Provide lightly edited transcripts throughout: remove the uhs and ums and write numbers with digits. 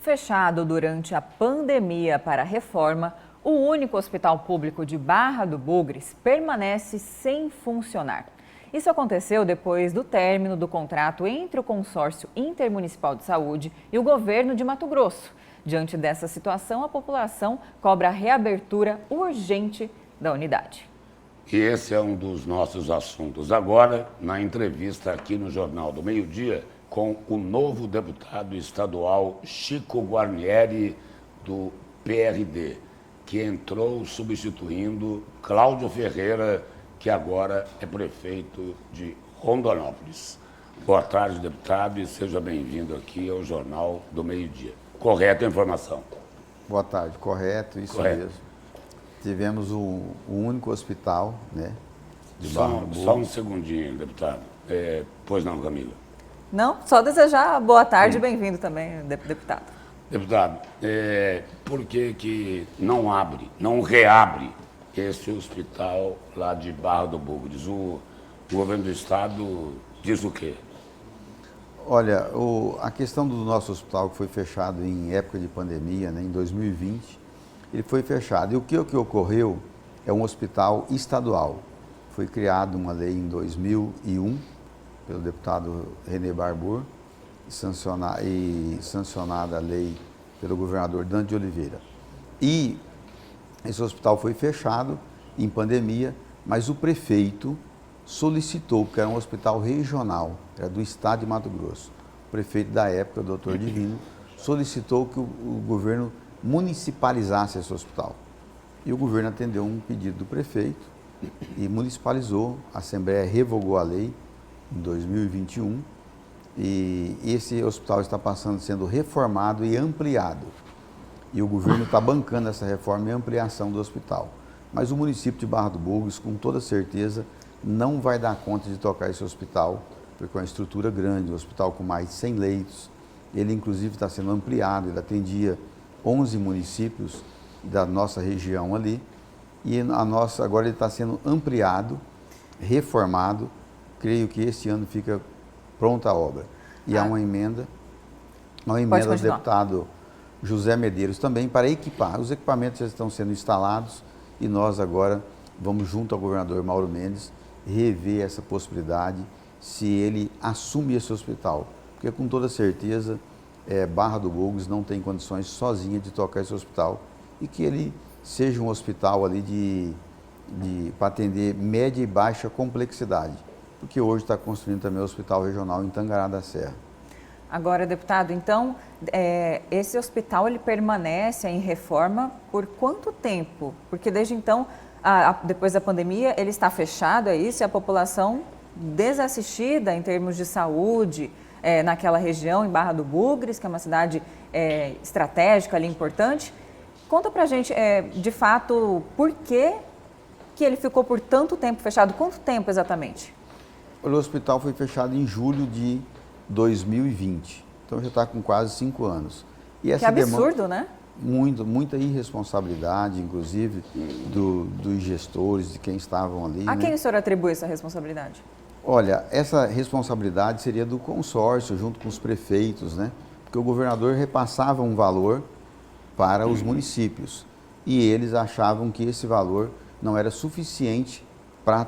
Fechado durante a pandemia para a reforma, o único hospital público de Barra do Bugres permanece sem funcionar. Isso aconteceu depois do término do contrato entre o Consórcio Intermunicipal de Saúde e o governo de Mato Grosso. Diante dessa situação, a população cobra a reabertura urgente da unidade. E esse é um dos nossos assuntos agora, na entrevista aqui no Jornal do Meio-Dia, com o novo deputado estadual Chico Guarnieri, do PRD, que entrou substituindo Cláudio Ferreira, que agora é prefeito de Rondonópolis. Boa tarde, deputado, e seja bem-vindo aqui ao Jornal do Meio-Dia. Correta a informação? Boa tarde, correto, isso Correto. mesmo. Tivemos o único hospital, né, de Barra do Bugres. Só um segundinho, deputado. Pois não, Camila? Não, só desejar boa tarde e bem-vindo também, deputado. Deputado, por que não reabre esse hospital lá de Barra do Bugres? O governo do estado diz o quê? Olha, a questão do nosso hospital, que foi fechado em época de pandemia, né, em 2020, ele foi fechado. E o que ocorreu é um hospital estadual. Foi criada uma lei em 2001 pelo deputado René Barbour e sancionada a lei pelo governador Dante de Oliveira. E esse hospital foi fechado em pandemia, mas o prefeito solicitou, porque era um hospital regional, era do estado de Mato Grosso. O prefeito da época, o doutor Divino, solicitou que o governo municipalizasse esse hospital. E o governo atendeu um pedido do prefeito e municipalizou. A Assembleia revogou a lei em 2021 e esse hospital está sendo reformado e ampliado. E o governo está bancando essa reforma e ampliação do hospital. Mas o município de Barra do Bugres, com toda certeza, não vai dar conta de tocar esse hospital, porque é uma estrutura grande, um hospital com mais de 100 leitos. Ele, inclusive, está sendo ampliado, ele atendia 11 municípios da nossa região ali, e agora ele está sendo ampliado, reformado. Creio que esse ano fica pronta a obra. E há uma emenda do deputado José Medeiros também para equipar. Os equipamentos já estão sendo instalados e nós agora vamos, junto ao governador Mauro Mendes, rever essa possibilidade se ele assume esse hospital. Porque com toda certeza Barra do Bugres não tem condições sozinha de tocar esse hospital e que ele seja um hospital ali para atender média e baixa complexidade, porque hoje está construindo também o Hospital Regional em Tangará da Serra. Agora, deputado, então, esse hospital ele permanece em reforma por quanto tempo? Porque desde então, depois da pandemia, ele está fechado, é isso? E a população desassistida em termos de saúde naquela região, em Barra do Bugres, que é uma cidade estratégica ali, importante. Conta pra gente, de fato, por que ele ficou por tanto tempo fechado? Quanto tempo exatamente? O hospital foi fechado em julho de 2020, então já está com quase 5 anos. E essa que absurdo, né? Muita irresponsabilidade, inclusive, dos gestores, de quem estavam ali. A quem o senhor atribui essa responsabilidade? Olha, essa responsabilidade seria do consórcio, junto com os prefeitos, né? Porque o governador repassava um valor para os municípios e eles achavam que esse valor não era suficiente para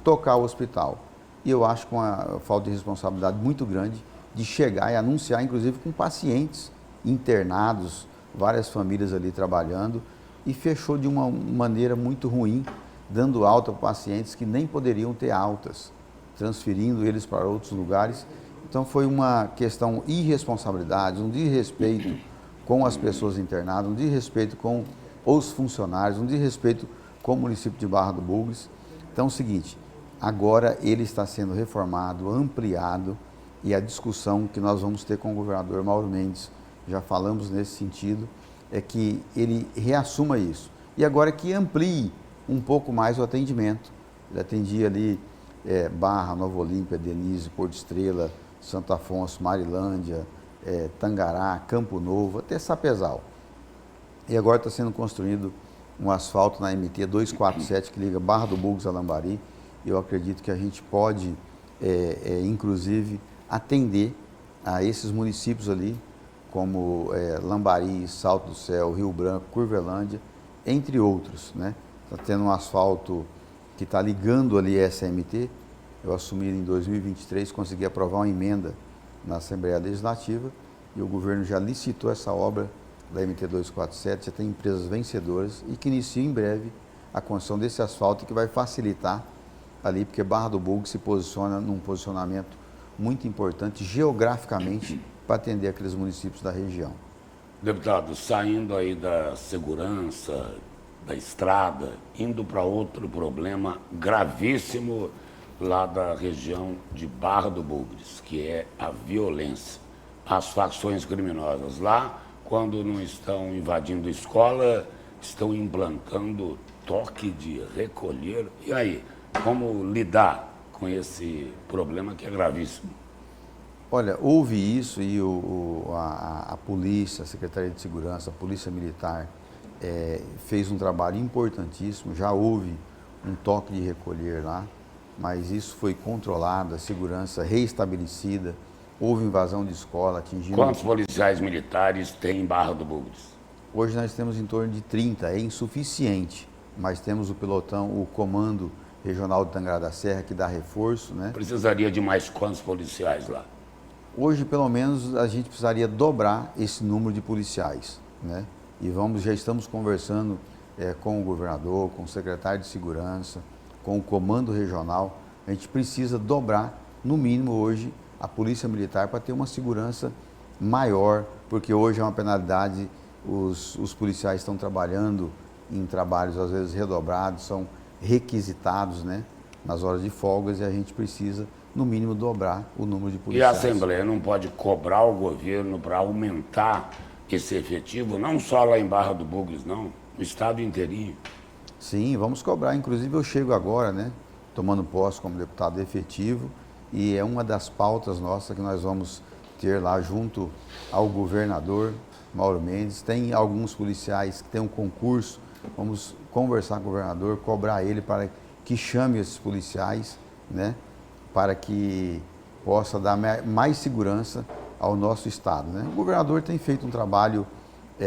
tocar o hospital. E eu acho com uma falta de responsabilidade muito grande de chegar e anunciar, inclusive com pacientes internados, várias famílias ali trabalhando, e fechou de uma maneira muito ruim, dando alta para pacientes que nem poderiam ter altas, transferindo eles para outros lugares. Então foi uma questão de irresponsabilidade, um desrespeito com as pessoas internadas, um desrespeito com os funcionários, um desrespeito com o município de Barra do Bugres. Então é o seguinte, agora ele está sendo reformado, ampliado, e a discussão que nós vamos ter com o governador Mauro Mendes, já falamos nesse sentido, é que ele reassuma isso. E agora que amplie um pouco mais o atendimento. Ele atendia ali Barra, Nova Olímpia, Denise, Porto Estrela, Santo Afonso, Marilândia, Tangará, Campo Novo, até Sapezal. E agora está sendo construído um asfalto na MT 247 que liga Barra do Bugres a Lambari. Eu acredito que a gente pode, inclusive, atender a esses municípios ali como Lambari, Salto do Céu, Rio Branco, Curvelândia, entre outros, né? Está tendo um asfalto que está ligando ali a SMT. Eu assumi em 2023, consegui aprovar uma emenda na Assembleia Legislativa e o governo já licitou essa obra da MT 247, já tem empresas vencedoras e que inicia em breve a construção desse asfalto que vai facilitar ali, porque Barra do Bugre se posiciona num posicionamento muito importante geograficamente para atender aqueles municípios da região. Deputado, saindo aí da segurança, da estrada, indo para outro problema gravíssimo lá da região de Barra do Bugres, que é a violência. As facções criminosas lá, quando não estão invadindo escola, estão implantando toque de recolher. E aí, como lidar com esse problema que é gravíssimo? Olha, houve isso e a polícia, a Secretaria de Segurança, a Polícia Militar fez um trabalho importantíssimo, já houve um toque de recolher lá, mas isso foi controlado, a segurança reestabelecida, houve invasão de escola, atingindo... Quantos policiais militares tem em Barra do Bugres? Hoje nós temos em torno de 30, é insuficiente, mas temos o pelotão, o Comando Regional de Tangará da Serra, que dá reforço, né? Precisaria de mais quantos policiais lá? Hoje, pelo menos, a gente precisaria dobrar esse número de policiais, né? E já estamos conversando com o governador, com o secretário de Segurança, com o Comando Regional. A gente precisa dobrar, no mínimo hoje, a Polícia Militar para ter uma segurança maior, porque hoje é uma penalidade, os policiais estão trabalhando em trabalhos às vezes redobrados, são requisitados, né, nas horas de folgas, e a gente precisa, no mínimo, dobrar o número de policiais. E a Assembleia não pode cobrar o governo para aumentar esse efetivo, não só lá em Barra do Bugres, não, no estado inteirinho? Sim, vamos cobrar. Inclusive eu chego agora, né, tomando posse como deputado efetivo, e é uma das pautas nossas que nós vamos ter lá junto ao governador Mauro Mendes. Tem alguns policiais que têm um concurso, vamos conversar com o governador, cobrar ele para que chame esses policiais, né, para que possa dar mais segurança ao nosso estado, né? O governador tem feito um trabalho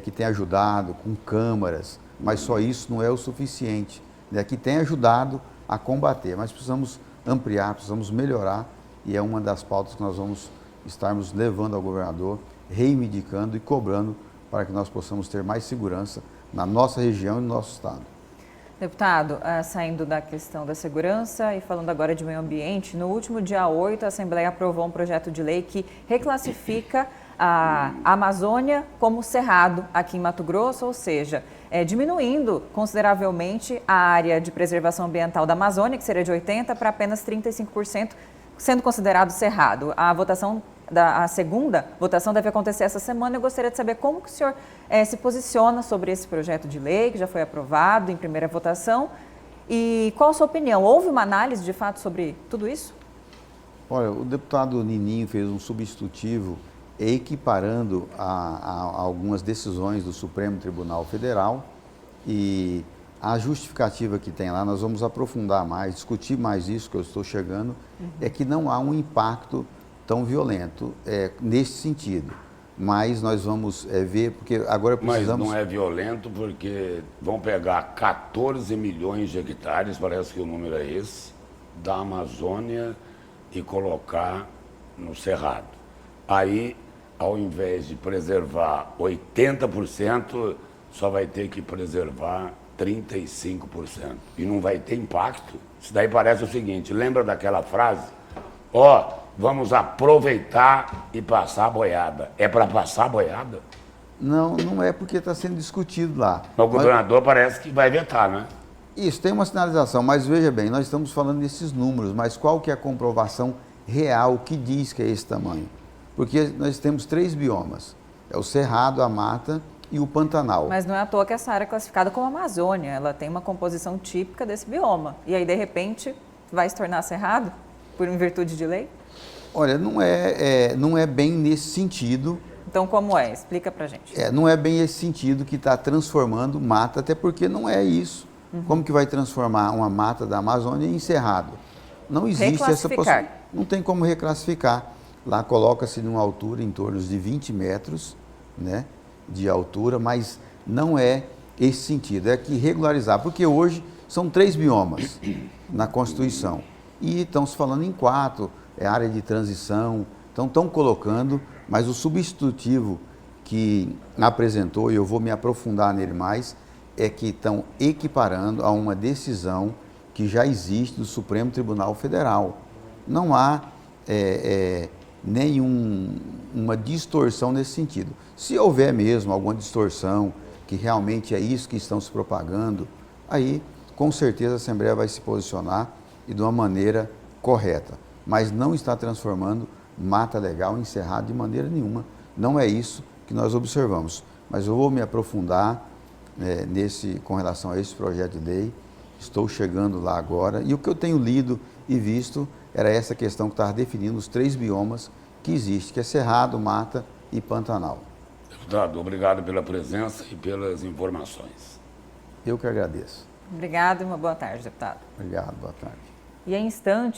que tem ajudado com câmaras, mas só isso não é o suficiente, né? Que tem ajudado a combater, mas precisamos ampliar, precisamos melhorar, e é uma das pautas que nós vamos estarmos levando ao governador, reivindicando e cobrando para que nós possamos ter mais segurança na nossa região e no nosso estado. Deputado, saindo da questão da segurança e falando agora de meio ambiente, no último dia 8, a Assembleia aprovou um projeto de lei que reclassifica a Amazônia como cerrado aqui em Mato Grosso, ou seja, diminuindo consideravelmente a área de preservação ambiental da Amazônia, que seria de 80% para apenas 35%, sendo considerado cerrado. A segunda votação deve acontecer essa semana. Eu gostaria de saber como que o senhor se posiciona sobre esse projeto de lei, que já foi aprovado em primeira votação, e qual a sua opinião? Houve uma análise de fato sobre tudo isso? Olha, o deputado Nininho fez um substitutivo equiparando a algumas decisões do Supremo Tribunal Federal, e a justificativa que tem lá, nós vamos aprofundar mais, discutir mais isso, que eu estou chegando, é que não há um impacto tão violento nesse sentido. Mas nós vamos ver, porque agora precisamos... Mas não é violento porque vão pegar 14 milhões de hectares, parece que o número é esse, da Amazônia e colocar no Cerrado. Aí, ao invés de preservar 80%, só vai ter que preservar 35%. E não vai ter impacto. Isso daí parece o seguinte, lembra daquela frase? Vamos aproveitar e passar a boiada. É para passar a boiada? Não, não é, porque está sendo discutido lá. O governador parece que vai vetar, né? Isso, tem uma sinalização, mas veja bem, nós estamos falando desses números, mas qual que é a comprovação real que diz que é esse tamanho? Porque nós temos 3 biomas, é o Cerrado, a Mata e o Pantanal. Mas não é à toa que essa área é classificada como Amazônia, ela tem uma composição típica desse bioma, e aí de repente vai se tornar Cerrado, em virtude de lei? Olha, não é bem nesse sentido. Então como é? Explica pra gente. Não é bem esse sentido que está transformando mata, até porque não é isso. Como que vai transformar uma mata da Amazônia em cerrado? Não existe essa possibilidade. Não tem como reclassificar. Lá coloca-se numa altura em torno de 20 metros, né, de altura, mas não é esse sentido, é que regularizar, porque hoje são 3 biomas na Constituição e estão se falando em 4, é área de transição, então estão colocando, mas o substitutivo que apresentou, e eu vou me aprofundar nele mais, é que estão equiparando a uma decisão que já existe do Supremo Tribunal Federal. Não há nenhuma distorção nesse sentido. Se houver mesmo alguma distorção, que realmente é isso que estão se propagando, aí com certeza a Assembleia vai se posicionar e de uma maneira correta. Mas não está transformando mata legal em cerrado de maneira nenhuma. Não é isso que nós observamos. Mas eu vou me aprofundar com relação a esse projeto de lei. Estou chegando lá agora. E o que eu tenho lido e visto era essa questão que estava definindo os 3 biomas que existem, que é cerrado, mata e pantanal. Deputado, obrigado pela presença e pelas informações. Eu que agradeço. Obrigado e uma boa tarde, deputado. Obrigado, boa tarde. E em instantes,